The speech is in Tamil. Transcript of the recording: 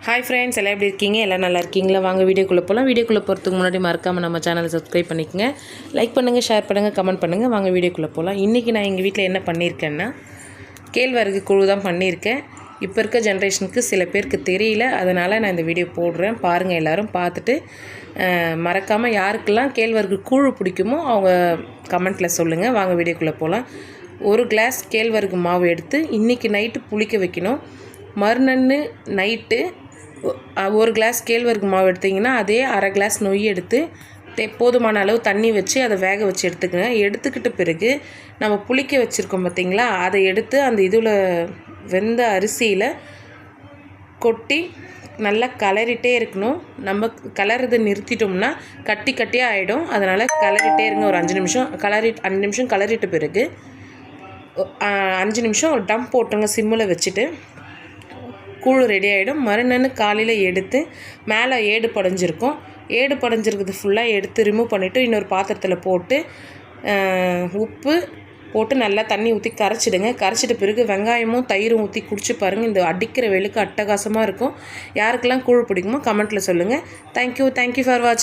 ஹாய் ஃப்ரெண்ட்ஸ், எல்லாம் எப்படி இருக்கீங்க? எல்லாம் நல்லா இருக்கீங்களா? வாங்க வீடியோக்குள்ளே போகலாம். வீடியோக்குள்ளே போகிறதுக்கு முன்னாடி மறக்காமல் நம்ம சேனலை சப்ஸ்கிரைப் பண்ணிக்கங்க. லைக் பண்ணுங்கள், ஷேர் பண்ணுங்கள், கமெண்ட் பண்ணுங்கள். வாங்க வீடியோக்குள்ளே போகலாம். இன்றைக்கி நான் எங்கள் வீட்டில் என்ன பண்ணியிருக்கேன்னா, கேழ்வரகு கூழ் தான் பண்ணியிருக்கேன். இப்போ இருக்க ஜென்ரேஷனுக்கு சில பேருக்கு தெரியல, அதனால் நான் இந்த வீடியோ போடுறேன். பாருங்கள், எல்லோரும் பார்த்துட்டு மறக்காமல் யாருக்கெல்லாம் கேழ்வரகு கூழ் பிடிக்குமோ அவங்க கமெண்ட்டில் சொல்லுங்கள். வாங்க வீடியோக்குள்ளே போகலாம். ஒரு கிளாஸ் கேழ்வரகு மாவு எடுத்து இன்றைக்கி நைட்டு புளிக்க வைக்கணும். மறுநாள் நைட்டு ஒரு கிளாஸ் கேழ்வரகு மாவு எடுத்திங்கன்னா அதே அரை கிளாஸ் நொய் எடுத்து போதுமான அளவு தண்ணி வச்சு அதை வேக வச்சு எடுத்துக்கங்க. எடுத்துக்கிட்ட பிறகு நம்ம புளிக்க வச்சுருக்கோம் பார்த்திங்களா, அதை எடுத்து அந்த இதில் வெந்த அரிசியில் கொட்டி நல்லா கிளறிட்டே இருக்கணும். நம்ம கிளறதை நிறுத்திட்டோம்னா கட்டி கட்டியாக ஆகிடும். அதனால் கிளறிட்டே இருங்க. ஒரு 5 நிமிஷம் 5 நிமிஷம் கிளறிட்ட பிறகு 5 நிமிஷம் டம் போட்டுருங்க சிம்மில் வச்சுட்டு. கூழ் ரெடி ஆகிடும். மறுநாள் காலையில் எடுத்து மேலே ஏடு படைஞ்சிருக்கும், ஏடு படைஞ்சிருக்கிறது ஃபுல்லாக எடுத்து ரிமூவ் பண்ணிவிட்டு இன்னொரு பாத்திரத்தில் போட்டு உப்பு போட்டு நல்லா தண்ணி ஊற்றி கரைச்சிடுங்க. கரைச்சிட்ட பிறகு வெங்காயமும் தயிரும் ஊற்றி குடிச்சு பாருங்கள். இந்த அடிக்கிற வெளுக்கு அட்டகாசமாக இருக்கும். யாருக்கெல்லாம் கூழ் பிடிக்குமோ கமெண்ட்டில் சொல்லுங்கள். தேங்க்யூ ஃபார் வாட்சிங்.